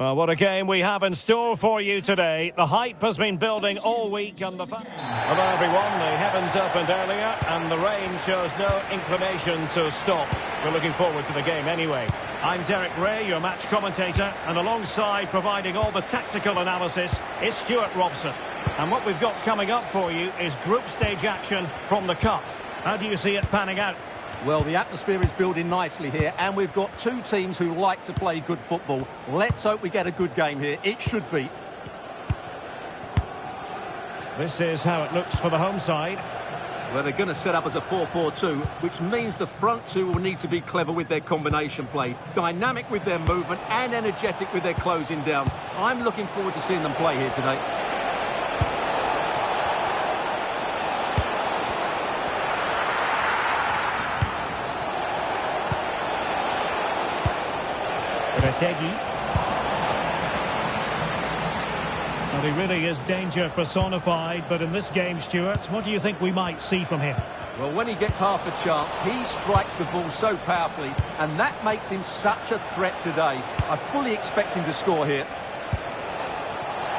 Well, what a game we have in store for you today. The hype has been building all week on the... Hello, everyone. The heavens opened earlier, and the rain shows no inclination to stop. We're looking forward to the game anyway. I'm Derek Ray, your match commentator, and alongside providing all the tactical analysis is Stuart Robson. And what we've got coming up for you is group stage action from the Cup. How do you see it panning out? Well, the atmosphere is building nicely here, and we've got two teams who like to play good football. Let's hope we get a good game here. It should be. This is how it looks for the home side. Well, they're going to set up as a 4-4-2, which means the front two will need to be clever with their combination play, dynamic with their movement and energetic with their closing down. I'm looking forward to seeing them play here today. Well, he really is danger personified, but in this game, Stuart, what do you think we might see from him? Well, when he gets half a chance, he strikes the ball so powerfully, and that makes him such a threat today. I fully expect him to score here.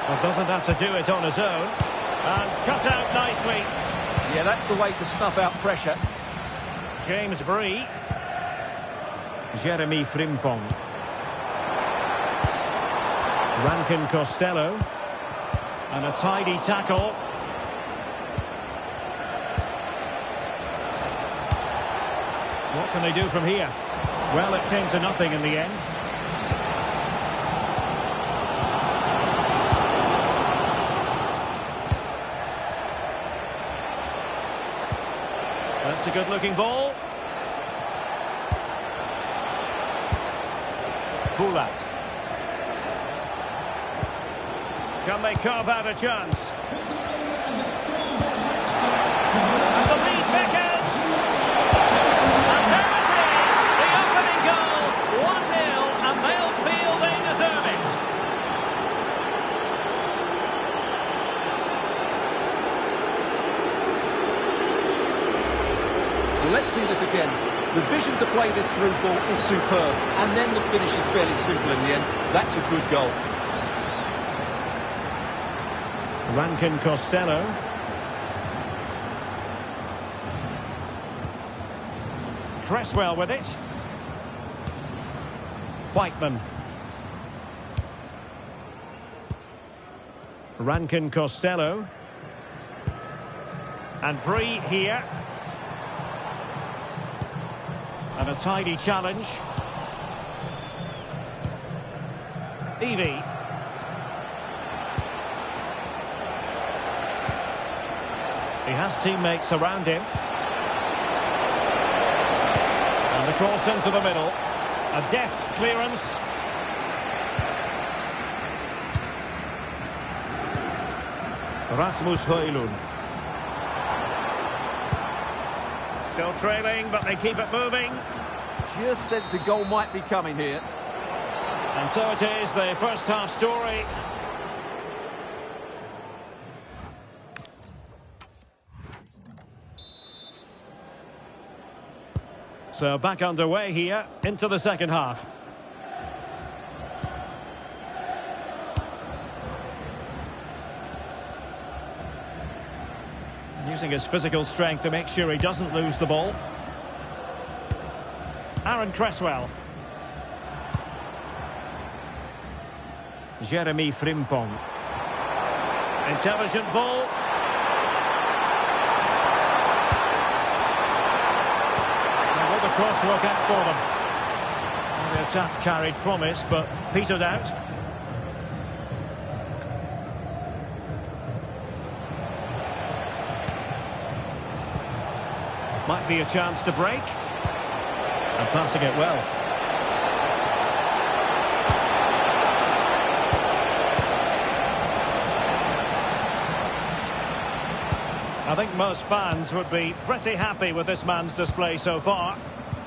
Well, doesn't have to do it on his own. And cut out nicely. Yeah, that's the way to snuff out pressure. James Bree. Jeremy Frimpong. Rankin Costello. And a tidy tackle. What can they do from here? Well, it came to nothing in the end. That's a good-looking ball. Poulat. Can they carve out a chance? And the lead beckons! And there it is! The opening goal! 1-0, and they'll feel they deserve it. Let's see this again. The vision to play this through ball is superb, and then the finish is fairly simple in the end. That's a good goal. Rankin Costello. Cresswell with it. Whiteman. Rankin Costello. And Bree here. And a tidy challenge. Evie. He has teammates around him. And the cross into the middle. A deft clearance. Rasmus Højlund. Still trailing, but they keep it moving. Just sense a goal might be coming here. And so it is, the first half story. So back underway here into the second half. Using his physical strength to make sure he doesn't lose the ball. Aaron Cresswell. Jeremy Frimpong. Intelligent ball. The cross work out for them. And the attack carried promise, but petered out. Might be a chance to break. And passing it well. I think most fans would be pretty happy with this man's display so far.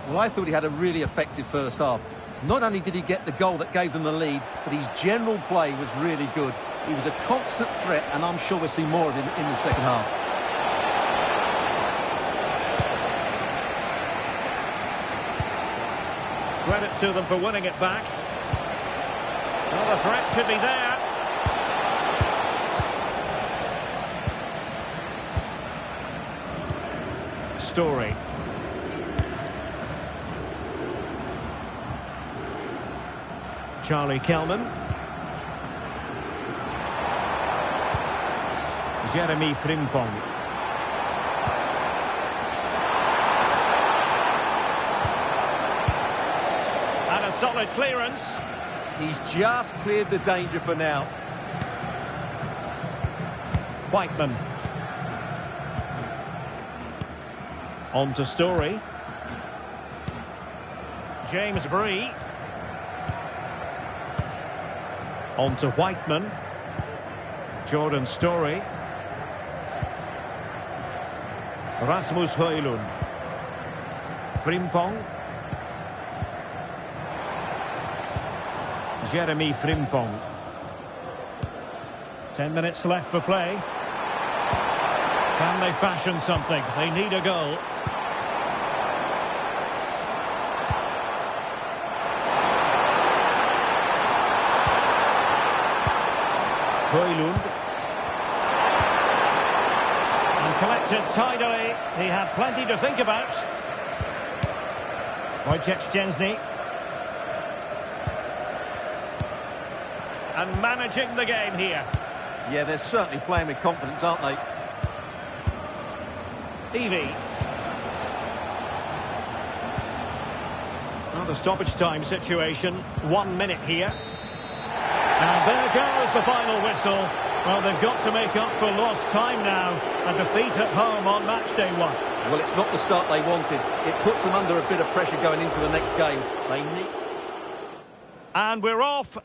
Well, I thought he had a really effective first half. Not only did he get the goal that gave them the lead, but his general play was really good. He was a constant threat, and I'm sure we'll see more of him in the second half. Credit to them for winning it back. Well, the threat could be there. Story. Charlie Kelman. Jeremy Frimpong. And a solid clearance. He's just cleared the danger for now. Whiteman. On to Story. James Bree. On to Whiteman. Jordan Story. Rasmus Højlund. Frimpong. Jeremy Frimpong. 10 minutes left for play. Can they fashion something? They need a goal. Højlund. And collected tidily. He had plenty to think about. Wojciech Szczęsny. And managing the game here. Yeah, they're certainly playing with confidence, aren't they? Evie. Well, the stoppage time situation. 1 minute here. And there goes the final whistle. Well, they've got to make up for lost time now. A defeat at home on match day 1. Well, it's not the start they wanted. It puts them under a bit of pressure going into the next game. They need... And we're off.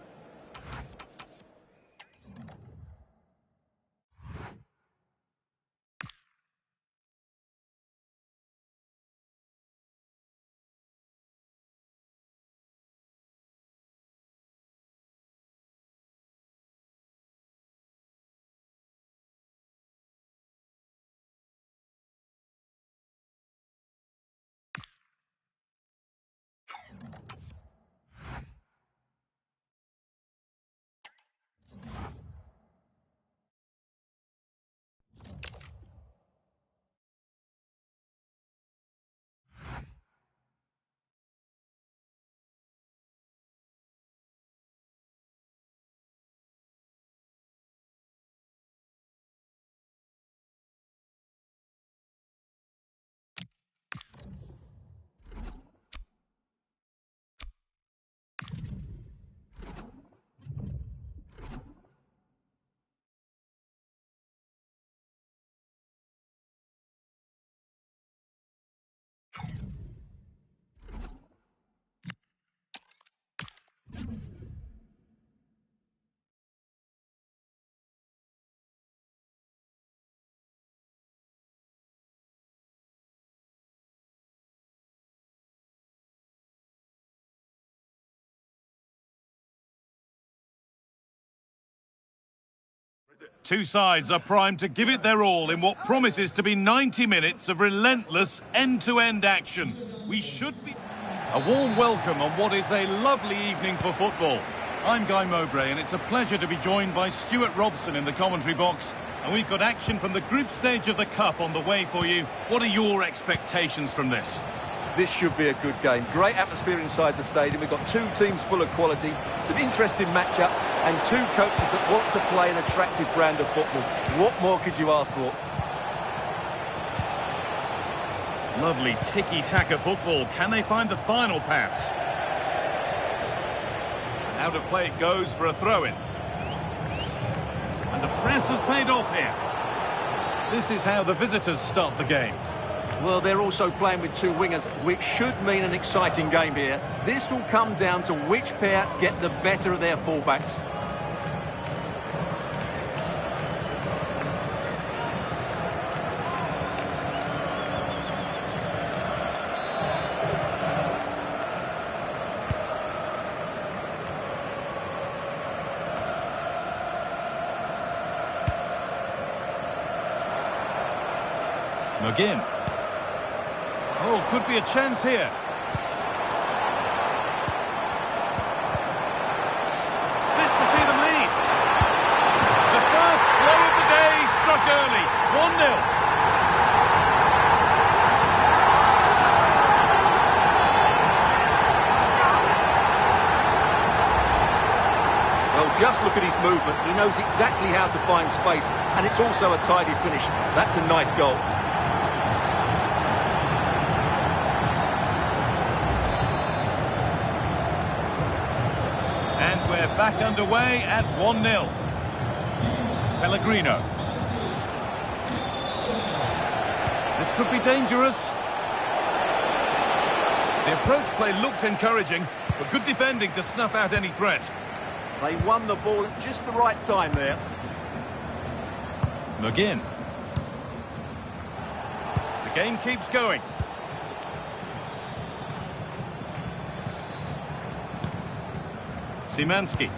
Two sides are primed to give it their all in what promises to be 90 minutes of relentless end-to-end action. We should be... A warm welcome on what is a lovely evening for football. I'm Guy Mowbray, and it's a pleasure to be joined by Stuart Robson in the commentary box. And we've got action from the group stage of the Cup on the way for you. What are your expectations from this? This should be a good game. Great atmosphere inside the stadium. We've got two teams full of quality, some interesting matchups, and two coaches that want to play an attractive brand of football. What more could you ask for? Lovely tiki-taka football. Can they find the final pass? Out of play it goes for a throw-in. And the press has paid off here. This is how the visitors start the game. Well, they're also playing with two wingers, which should mean an exciting game here. This will come down to which pair get the better of their fullbacks. McGinn. Oh, could be a chance here. This early. 1-0. Well, just look at his movement. He knows exactly how to find space, and it's also a tidy finish. That's a nice goal. And we're back underway at 1-0. Pellegrino. This could be dangerous. The approach play looked encouraging, but good defending to snuff out any threat. They won the ball at just the right time there. McGinn. The game keeps going. Szymanski.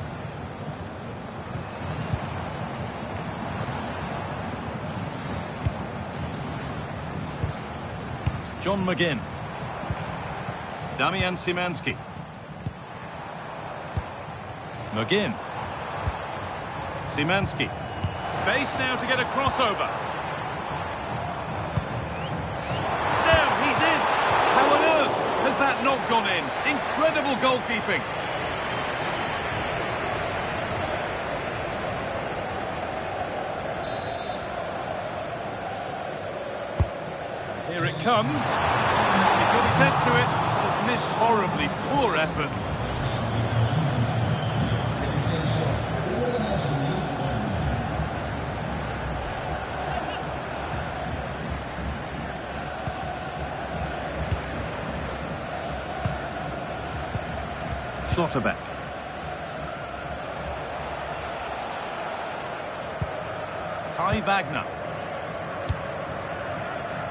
John McGinn. Damian Szymanski. McGinn. Szymanski. Space now to get a crossover. Now he's in. How on earth has that not gone in? Incredible goalkeeping. Here it comes. He got his head to it. Has missed horribly. Poor effort. Schlotterbeck. Kai Wagner.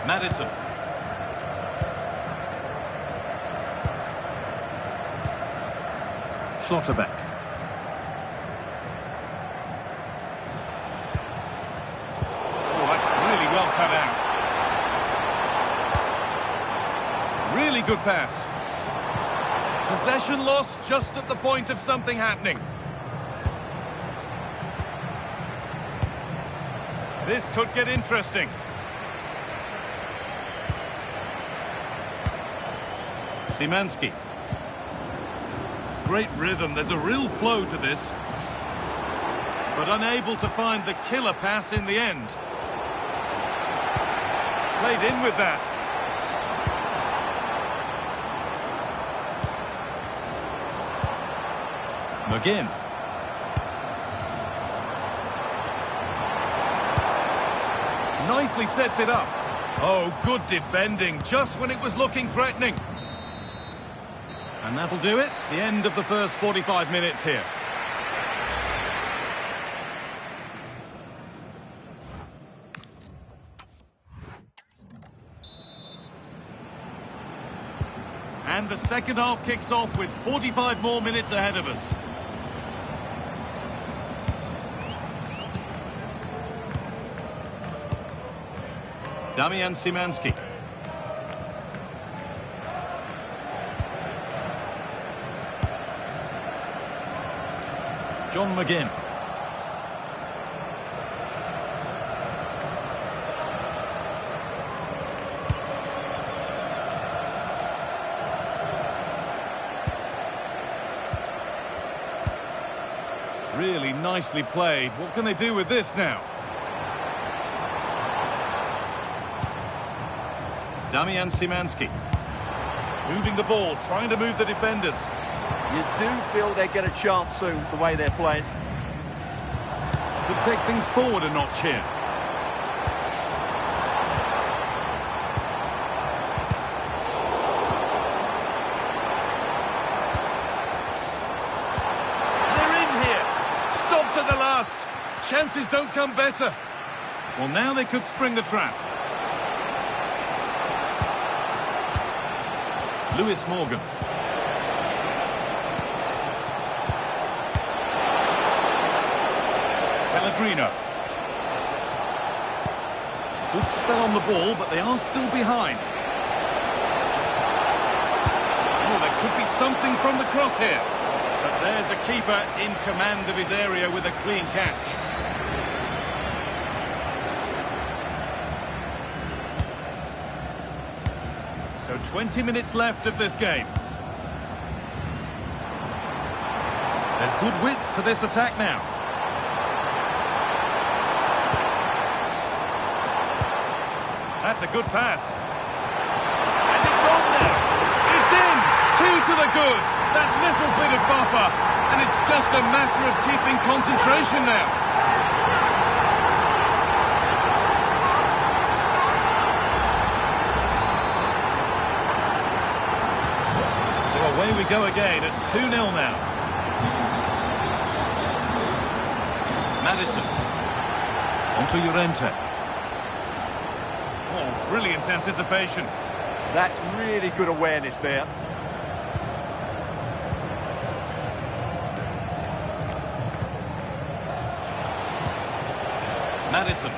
Madison. Schlotterbeck. Oh, that's really well cut out. Really good pass. Possession lost just at the point of something happening. This could get interesting. Szymanski. Great rhythm, there's a real flow to this. But unable to find the killer pass in the end. Played in with that. McGinn. Nicely sets it up. Oh, good defending, just when it was looking threatening. And that'll do it. The end of the first 45 minutes here. And the second half kicks off with 45 more minutes ahead of us. Damian Szymanski. John McGinn. Really nicely played. What can they do with this now? Damian Szymanski. Moving the ball, trying to move the defenders. You do feel they get a chance soon, the way they're playing. Could take things forward a notch here. They're in here. Stop to the last. Chances don't come better. Well, now they could spring the trap. Lewis Morgan. Pellegrino. Good spell on the ball, but they are still behind. Oh, there could be something from the cross here. But there's a keeper in command of his area with a clean catch. 20 minutes left of this game. There's good width to this attack now. That's a good pass. And it's on now. It's in. 2 to the good. That little bit of buffer. And it's just a matter of keeping concentration now. So away we go again at 2-0 now. Madison. Onto Llorente. Oh, brilliant anticipation. That's really good awareness there. Madison.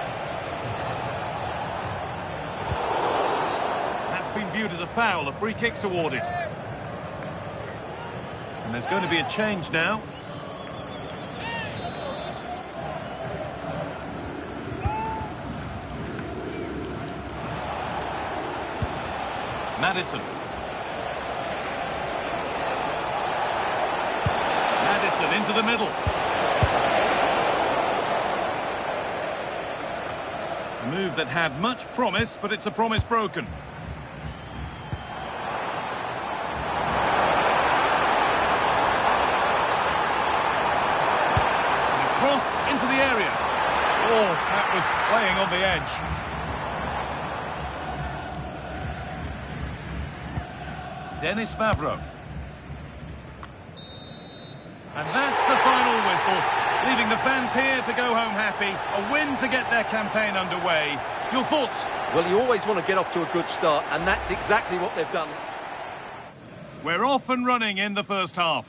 That's been viewed as a foul. A free kick's awarded. And there's going to be a change now. Madison. Madison into the middle. A move that had much promise, but it's a promise broken. And a cross into the area. Oh, that was playing on the edge. Dennis Favreau. And that's the final whistle, leaving the fans here to go home happy. A win to get their campaign underway. Your thoughts? Well, you always want to get off to a good start, and that's exactly what they've done. We're off and running in the first half.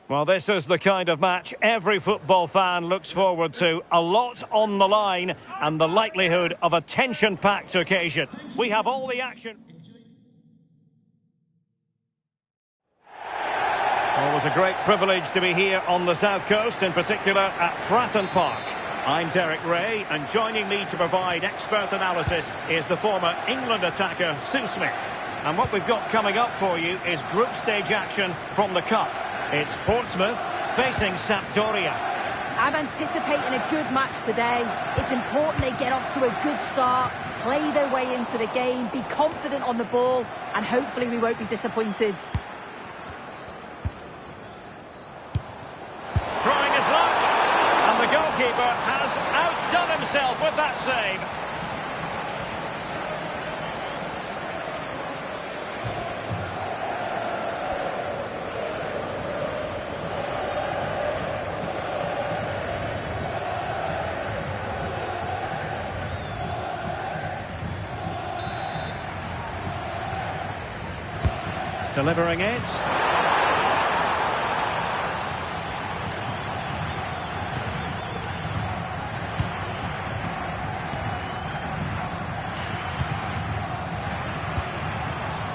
Well, this is the kind of match every football fan looks forward to. A lot on the line and the likelihood of a tension-packed occasion. We have all the action. Well, It's a great privilege to be here on the South Coast, in particular at Fratton Park. I'm Derek Ray, and joining me to provide expert analysis is the former England attacker, Sue Smith. And what we've got coming up for you is group stage action from the Cup. It's Portsmouth facing Sampdoria. I'm anticipating a good match today. It's important they get off to a good start, play their way into the game, be confident on the ball, and hopefully we won't be disappointed. Trying his luck, and the goalkeeper has outdone himself with that save. Delivering it.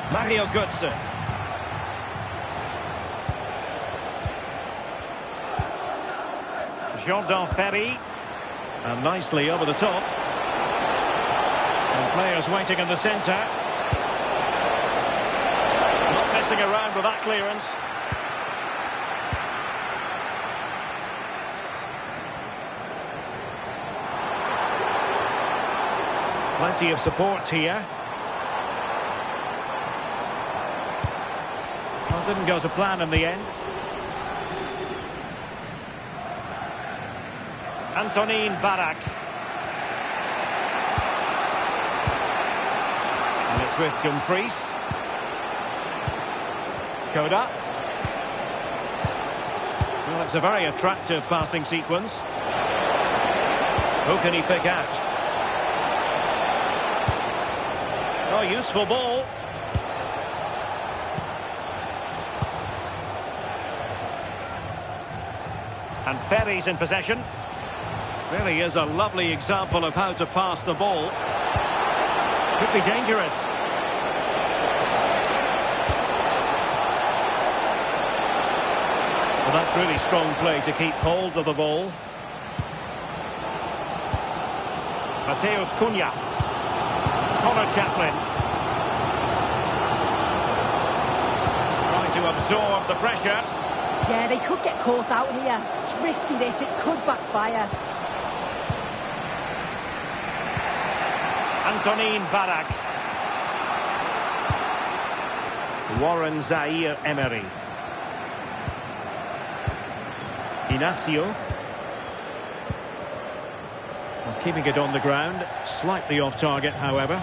Mario Götze. Jordan Ferry. And nicely over the top. And players waiting in the centre. Not messing around with that clearance. Plenty of support here. Well, didn't go to plan in the end. Antonin Barak. And it's with Dumfries. Koda. Well, it's a very attractive passing sequence. Who can he pick out? Oh, useful ball. And Ferry's in possession. Really is a lovely example of how to pass the ball. Could be dangerous. Well, that's really strong play to keep hold of the ball. Mateus Cunha. Connor Chaplin. Trying to absorb the pressure. Yeah, they could get caught out here. It's risky this, it could backfire. Antonin Barak. Warren Zaire-Emery. Inacio. Well, keeping it on the ground. Slightly off target, however.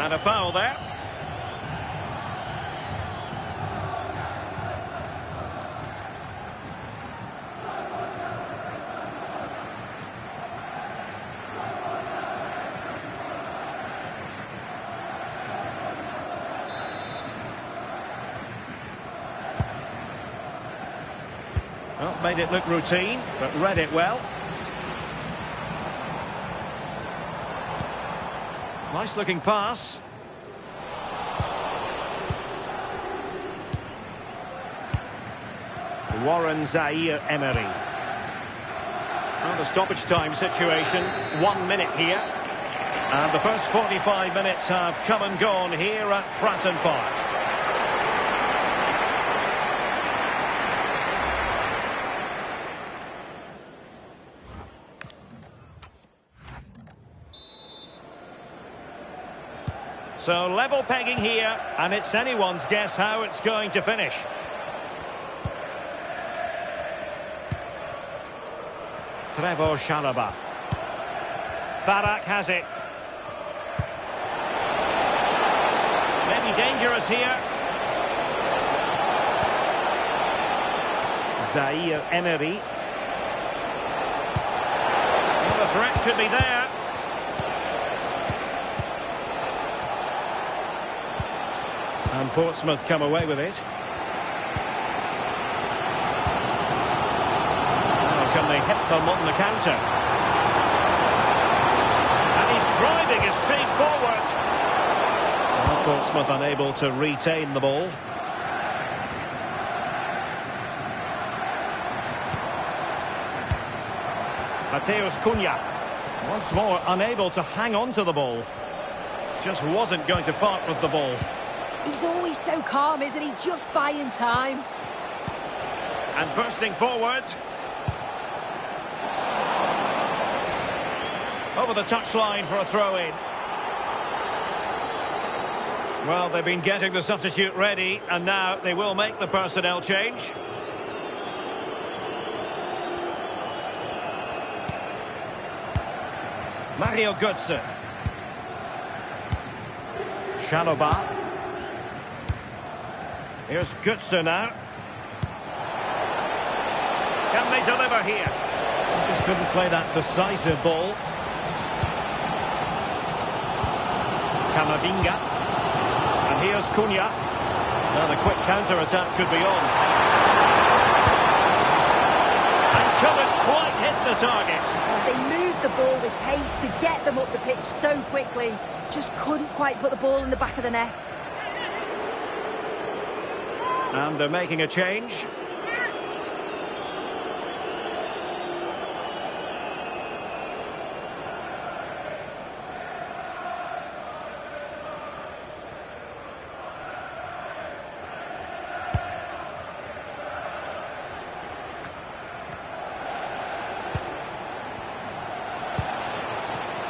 And a foul there. Well, made it look routine, but read it well. Nice looking pass. Warren Zaire-Emery. Well, the stoppage time situation, 1 minute here. And the first 45 minutes have come and gone here at Fratton Park. So level pegging here, and it's anyone's guess how it's going to finish. Trevor Chalobah. Barak has it. Maybe dangerous here. Zaire-Emery. Well, the threat could be there. And Portsmouth come away with it. Now can they hit them on the counter? And he's driving his team forward. Portsmouth unable to retain the ball. Mateus Cunha. Once more unable to hang on to the ball. Just wasn't going to part with the ball. He's always so calm, isn't he? Just buying time. And bursting forward. Over the touchline for a throw-in. Well, they've been getting the substitute ready, and now they will make the personnel change. Mario Götze. Chalobah. Here's Götze now. Can they deliver here? Just couldn't play that decisive ball. Camavinga. And here's Cunha. Now the quick counter-attack could be on. And couldn't quite hit the target. They moved the ball with pace to get them up the pitch so quickly. Just couldn't quite put the ball in the back of the net. And they're making a change.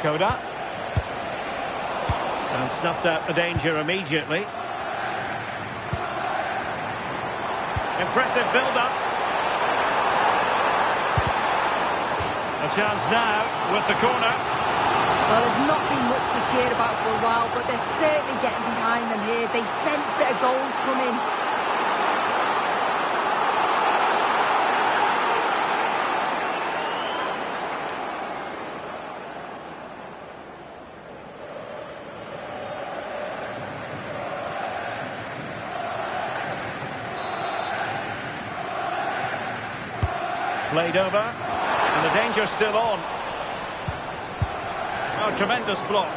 Koda. And snuffed out the danger immediately. Impressive build-up. A chance now with the corner. Well, there's not been much to cheer about for a while, but they're certainly getting behind them here. They sense that a goal's coming. Played over, and the danger's still on. Oh, tremendous block.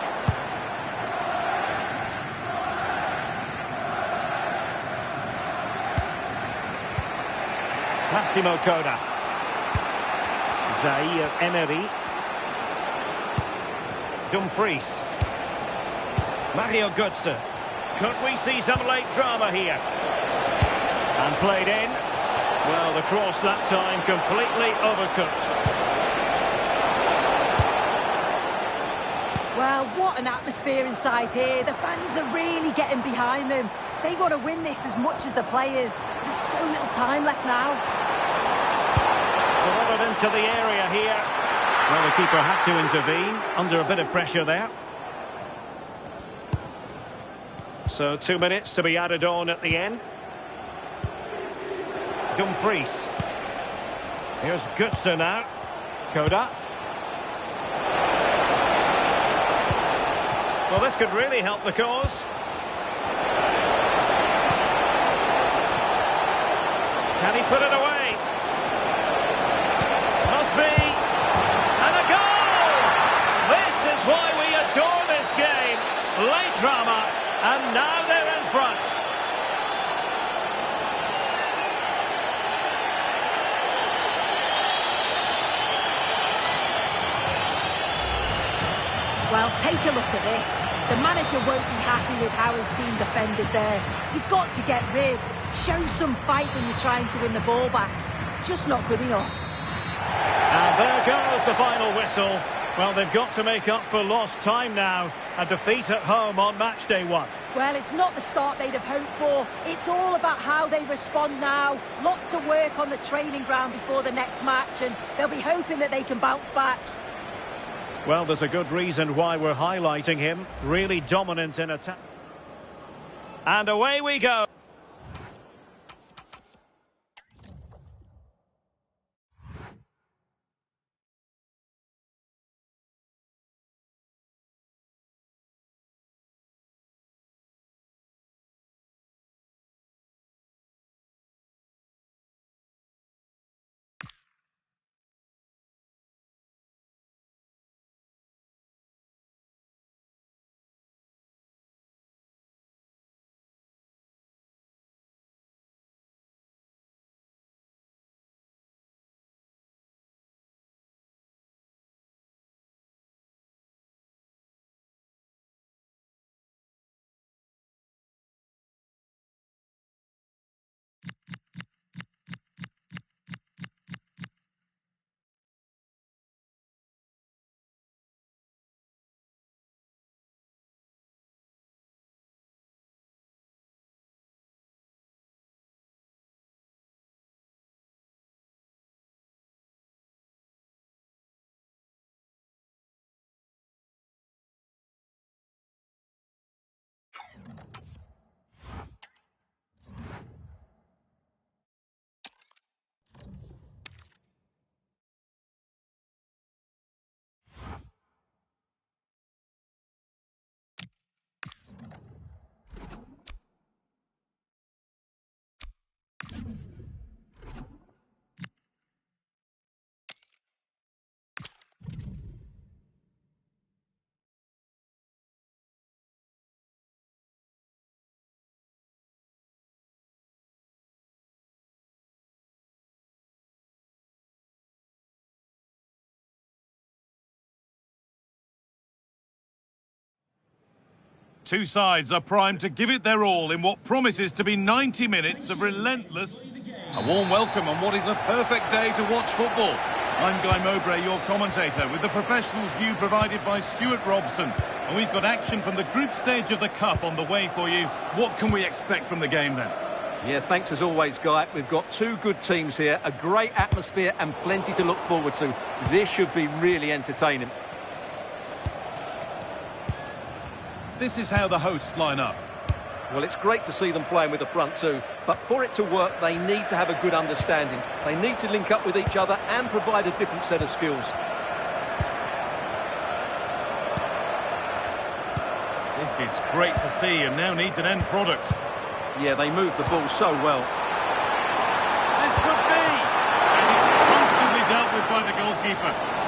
Massimo Coda. Zaire Emery. Dumfries. Mario Götze. Could we see some late drama here? And played in. Well, the cross that time completely overcooked. Well, what an atmosphere inside here. The fans are really getting behind them. They want to win this as much as the players. There's so little time left now. Delivered into the area here. Well, the keeper had to intervene under a bit of pressure there. So 2 minutes to be added on at the end. Dumfries. Here's Götze now. Koda. Well, this could really help the cause. Can he put it away? Must be. And a goal! This is why we adore this game. Late drama, and now they're in front. Well, take a look at this. The manager won't be happy with how his team defended there. You've got to get rid. Show some fight when you're trying to win the ball back. It's just not good enough. And there goes the final whistle. Well, they've got to make up for lost time now. A defeat at home on match day 1. Well, it's not the start they'd have hoped for. It's all about how they respond now. Lots of work on the training ground before the next match, and they'll be hoping that they can bounce back. Well, there's a good reason why we're highlighting him. Really dominant in attack. And away we go. Two sides are primed to give it their all in what promises to be 90 minutes of relentless... A warm welcome on what is a perfect day to watch football. I'm Guy Mowbray, your commentator, with the professionals' view provided by Stuart Robson. And we've got action from the group stage of the Cup on the way for you. What can we expect from the game then? Yeah, thanks as always, Guy. We've got two good teams here, a great atmosphere and plenty to look forward to. This should be really entertaining. This is how the hosts line up. Well, it's great to see them playing with the front two, but for it to work, they need to have a good understanding. They need to link up with each other and provide a different set of skills. This is great to see and now needs an end product. Yeah, they move the ball so well. This could be! And it's comfortably dealt with by the goalkeeper.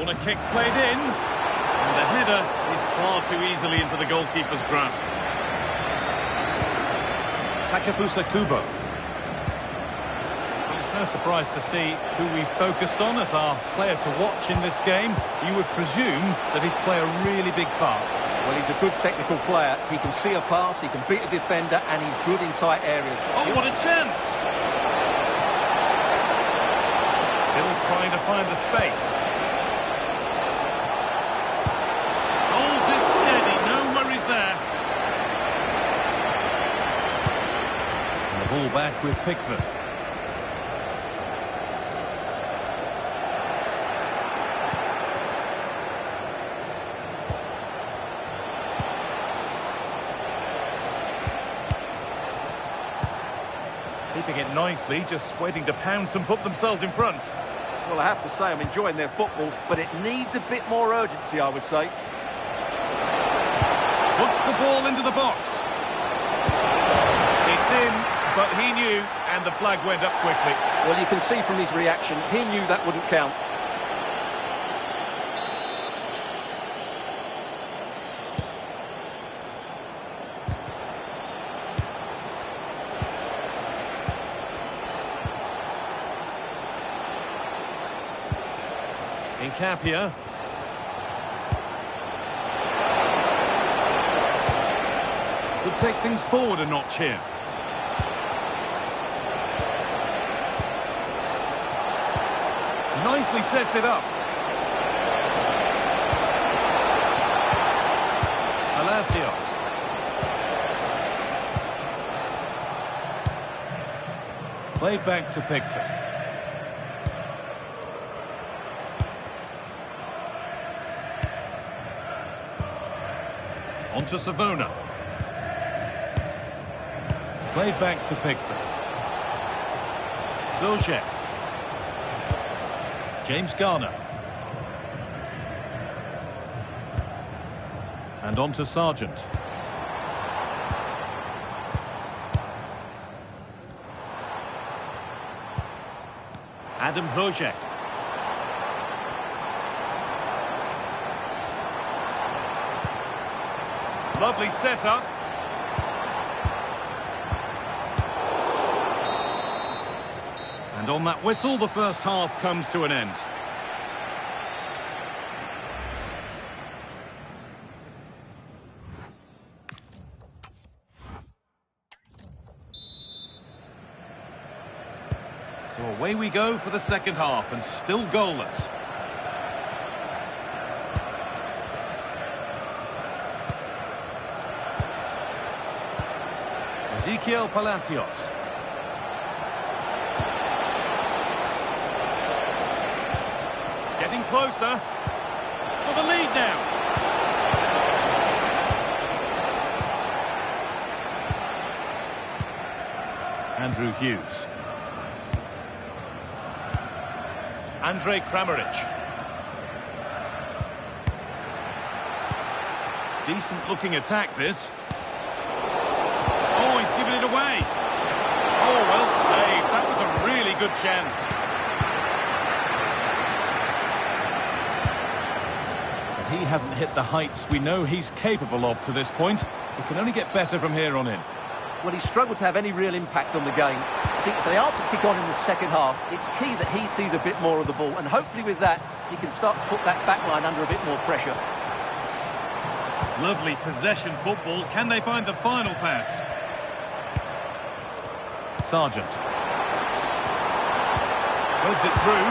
Corner kick played in, and the header is far too easily into the goalkeeper's grasp. Takefusa Kubo. Well, it's no surprise to see who we focused on as our player to watch in this game. You would presume that he'd play a really big part. Well, he's a good technical player. He can see a pass, he can beat a defender, and he's good in tight areas. Oh, what a chance! Still trying to find the space. Holds it steady, no worries there. And the ball back with Pickford. Keeping it nicely, just waiting to pounce and put themselves in front. Well, I have to say I'm enjoying their football, but it needs a bit more urgency, I would say. Puts the ball into the box. It's in, but he knew, and the flag went up quickly. Well, you can see from his reaction, he knew that wouldn't count. Incapia. Could take things forward a notch here. Nicely sets it up. Palacios. Played back to Pickford. On to Savona. Played back to Pickford. Vilcek. James Garner. And on to Sargent. Adam Hojek. Lovely setup. And on that whistle, the first half comes to an end. So away we go for the second half, and still goalless. Ezequiel Palacios. Getting closer. For the lead now. Andrew Hughes. Andrej Kramaric. Decent looking attack this. good chance. But he hasn't hit the heights we know he's capable of to this point. He can only get better from here on in. Well, he's struggled to have any real impact on the game. I think if they are to kick on in the second half, it's key that he sees a bit more of the ball, and hopefully with that, he can start to put that back line under a bit more pressure. Lovely possession football. Can they find the final pass? Sargent. Puts it through.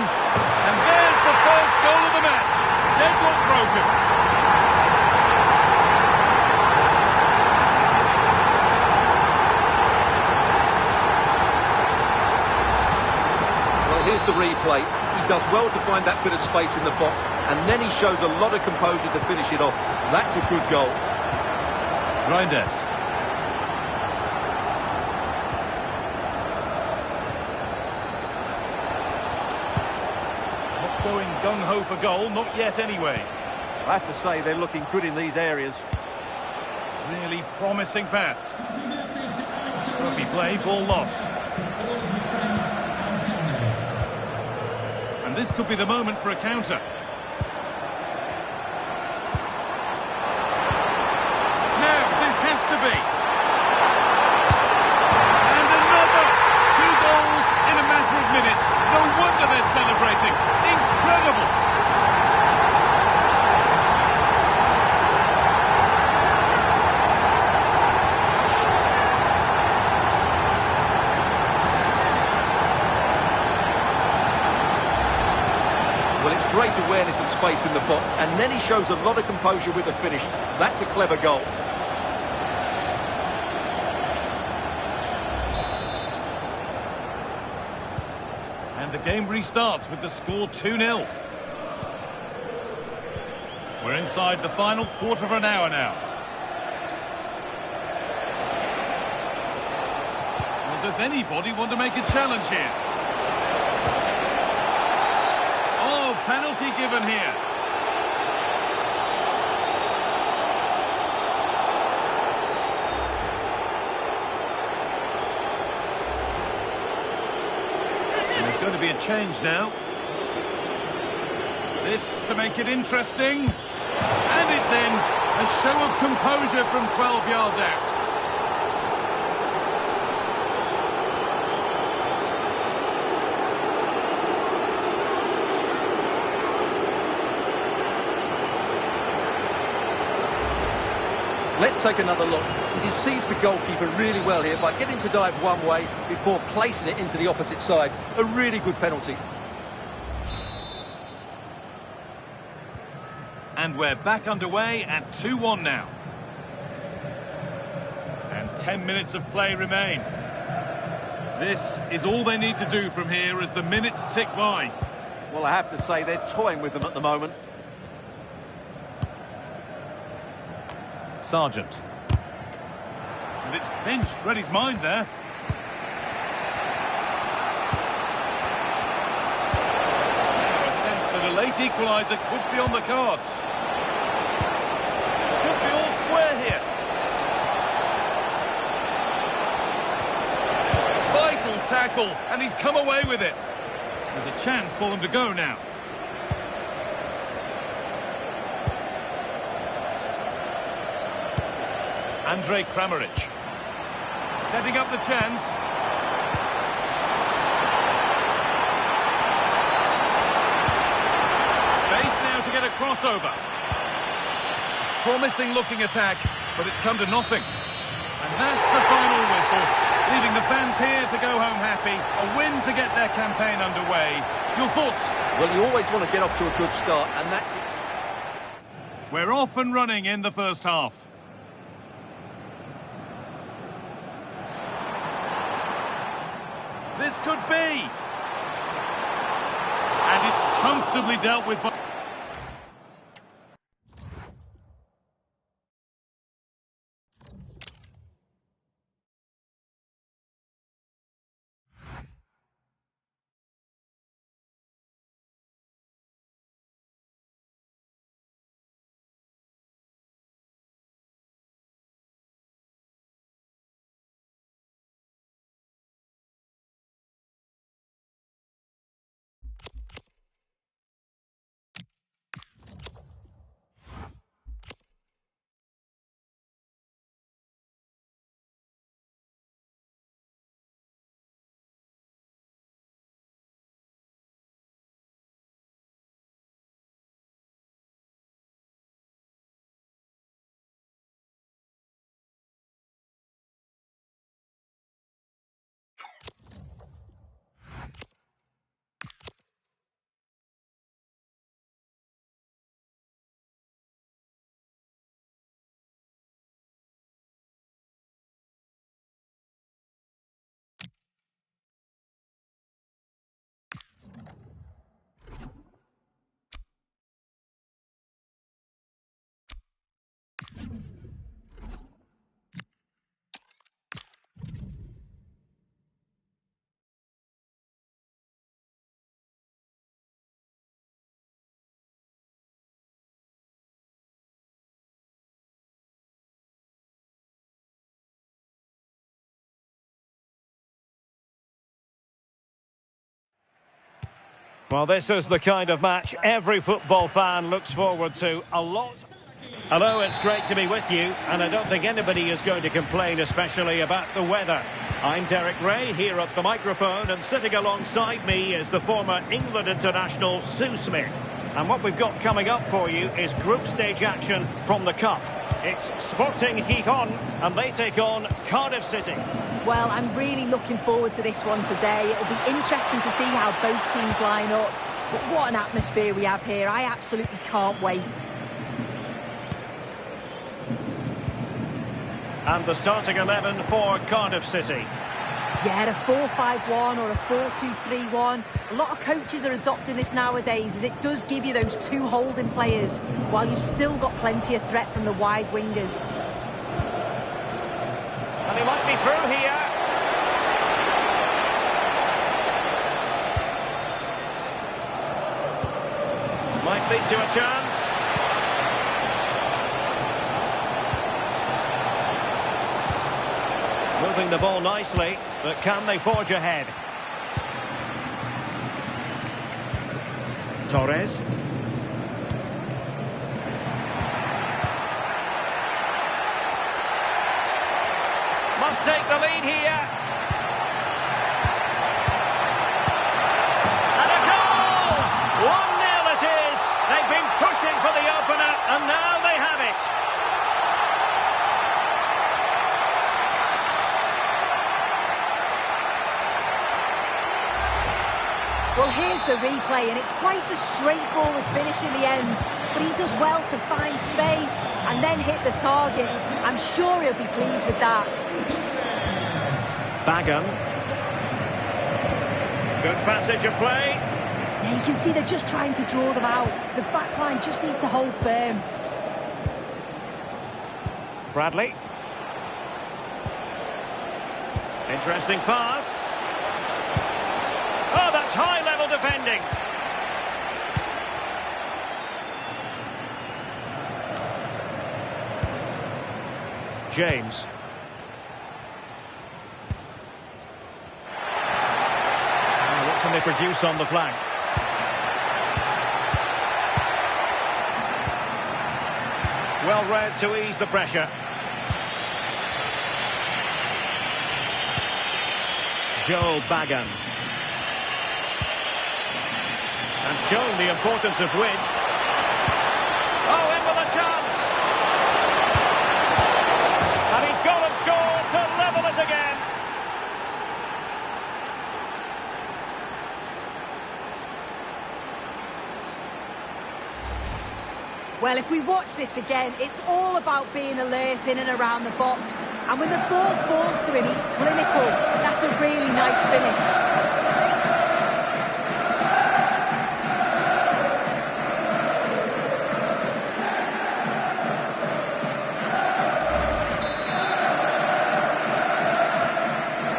And there's the first goal of the match. Deadlock broken. Well, here's the replay. He does well to find that bit of space in the box, and then he shows a lot of composure to finish it off. That's a good goal. Reinders. Not going gung-ho for goal, not yet anyway. I have to say, they're looking good in these areas. Really promising pass. Scruffy play, ball lost. And this could be the moment for a counter. Now, this has to be. And another! 2 goals in a matter of minutes. No wonder they're celebrating. Incredible! Well, it's great awareness of space in the box, and then he shows a lot of composure with the finish. That's a clever goal. And the game restarts with the score 2-0. We're inside the final quarter of an hour now. Well, does anybody want to make a challenge here? Oh, penalty given here. And there's going to be a change now. This to make it interesting. And it's in. A show of composure from 12 yards out. Let's take another look. He deceives the goalkeeper really well here by getting to dive one way before placing it into the opposite side. A really good penalty. And we're back underway at 2-1 now. And 10 minutes of play remain. This is all they need to do from here as the minutes tick by. Well, I have to say, they're toying with them at the moment. Sargent. And it's pinched, read his mind there. Now a sense that a late equaliser could be on the cards. Could be all square here. Vital tackle, and he's come away with it. There's a chance for them to go now. Andrej Kramaric. Setting up the chance. Space now to get a crossover. Promising looking attack, but it's come to nothing. And that's the final whistle, leaving the fans here to go home happy. A win to get their campaign underway. Your thoughts? Well, you always want to get off to a good start, and that's it. We're off and running in the first half. This could be. And it's comfortably dealt with by... Well, this is the kind of match every football fan looks forward to a lot. Hello, it's great to be with you, and I don't think anybody is going to complain, especially about the weather. I'm Derek Ray, here at the microphone, and sitting alongside me is the former England international Sue Smith. And what we've got coming up for you is group stage action from the Cup. It's Sporting Gijón, and they take on Cardiff City. Well, I'm really looking forward to this one today. It'll be interesting to see how both teams line up. But what an atmosphere we have here. I absolutely can't wait. And the starting 11 for Cardiff City. Yeah, a 4-5-1 or a 4-2-3-1. A lot of coaches are adopting this nowadays, as it does give you those two holding players, while you've still got plenty of threat from the wide wingers. And he might be through here. Might lead to a chance. Moving the ball nicely, but can they forge ahead? Torres. Must take the lead here. And a goal! 1-0 it is. They've been pushing for the opener, and now they have it. Well, here's the replay, and it's quite a straightforward finish in the end. But he does well to find space and then hit the target. I'm sure he'll be pleased with that. Bagan. Good passage of play. Yeah, you can see they're just trying to draw them out. The back line just needs to hold firm. Bradley. Interesting pass. Oh, that's high-level defending. James. Oh, what can they produce on the flank? Well read to ease the pressure. Joel Bagan. And shown the importance of which. Oh, in with a chance! And he's gone and scored to level it again. Well, if we watch this again, it's all about being alert in and around the box. And when the ball falls to him, he's clinical. That's a really nice finish.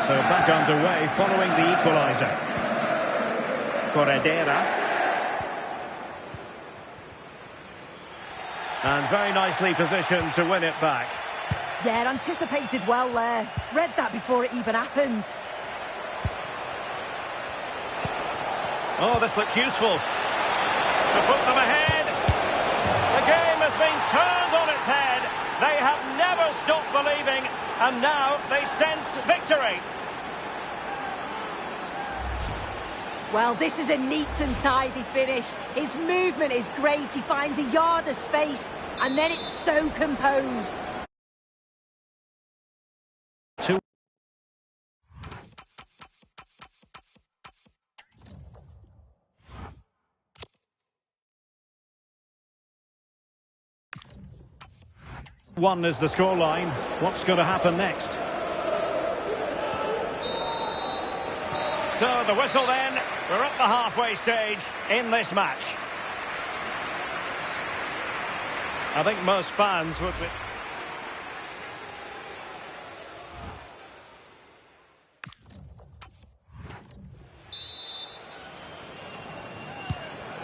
So back underway following the equaliser. Corredera. And very nicely positioned to win it back. Yeah, anticipated well there. Read that before it even happened. Oh, this looks useful. To put them ahead. The game has been turned on its head. They have never stopped believing, and now they sense victory. Well, this is a neat and tidy finish. His movement is great. He finds a yard of space, and then it's so composed. One is the scoreline. What's going to happen next? So the whistle then. We're at the halfway stage in this match. I think most fans would be...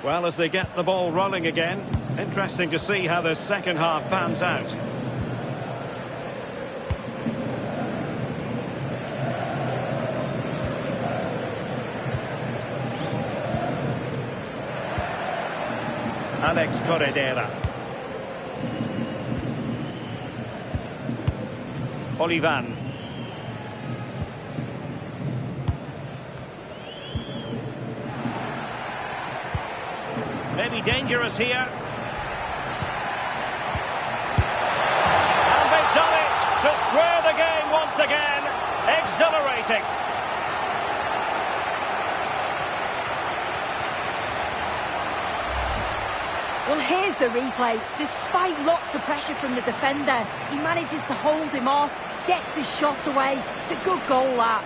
Well, as they get the ball rolling again, interesting to see how the second half pans out. Alex Corredera. Olivan. Maybe dangerous here. And they've done it to square the game once again. Exhilarating. Well, here's the replay. Despite lots of pressure from the defender, he manages to hold him off, gets his shot away. It's a good goal, that.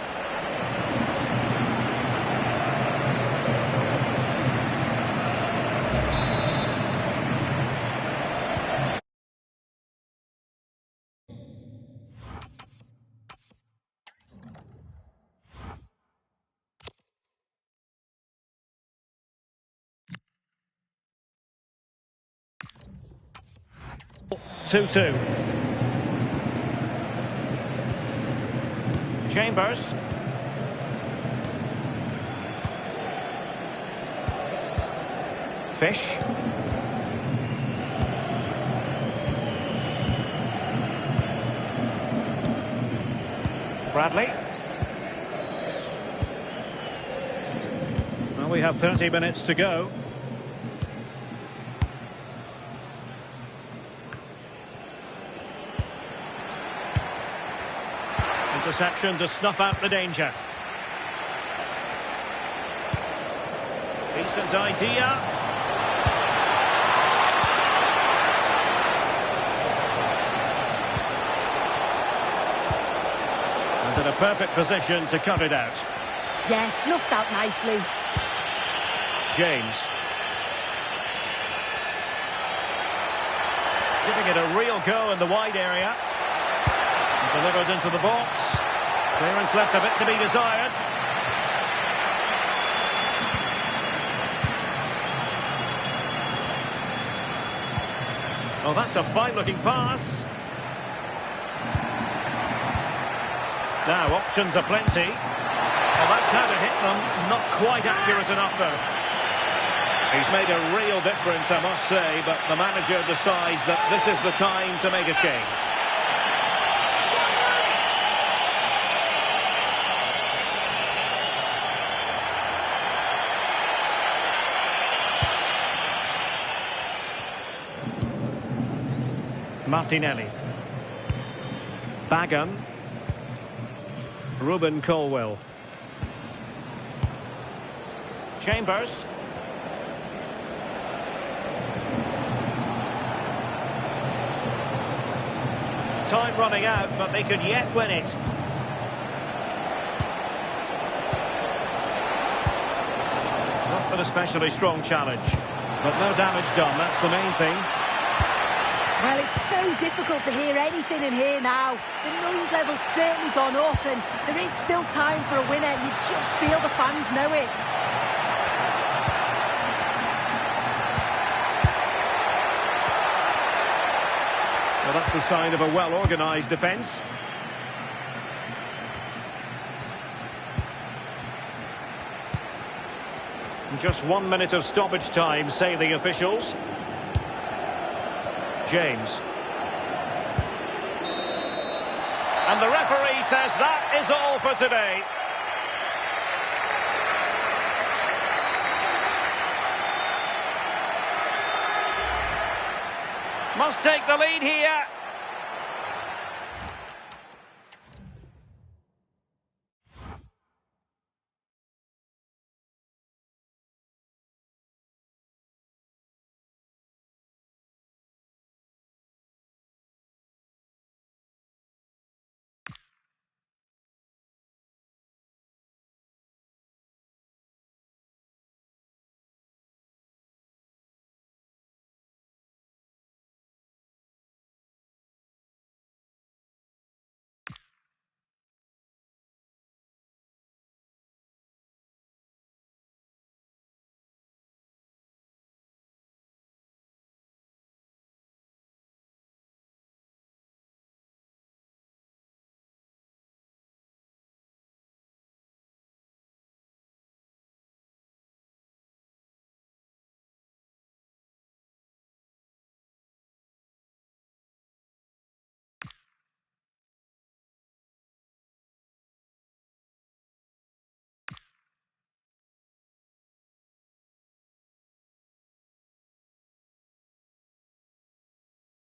Two. Chambers. Fish. Bradley. Well, we have 30 minutes to go. Interception to snuff out the danger. Decent idea. And in a perfect position to cut it out. Yeah, snuffed out nicely. James. Giving it a real go in the wide area. Delivered into the box. Clearance left a bit to be desired. Oh, that's a fine-looking pass. Now, options are plenty. Well, that's how to hit them. Not quite accurate enough, though. He's made a real difference, I must say, but the manager decides that this is the time to make a change. Martinelli. Bagan. Ruben Colwell. Chambers. Time running out, but they could yet win it. Not an especially strong challenge, but no damage done, that's the main thing. Well, it's so difficult to hear anything in here now. The noise level's certainly gone up, and there is still time for a winner. You just feel the fans know it. Well, that's the sign of a well-organised defence. Just 1 minute of stoppage time, say the officials. James. And the referee says that is all for today. Must take the lead here.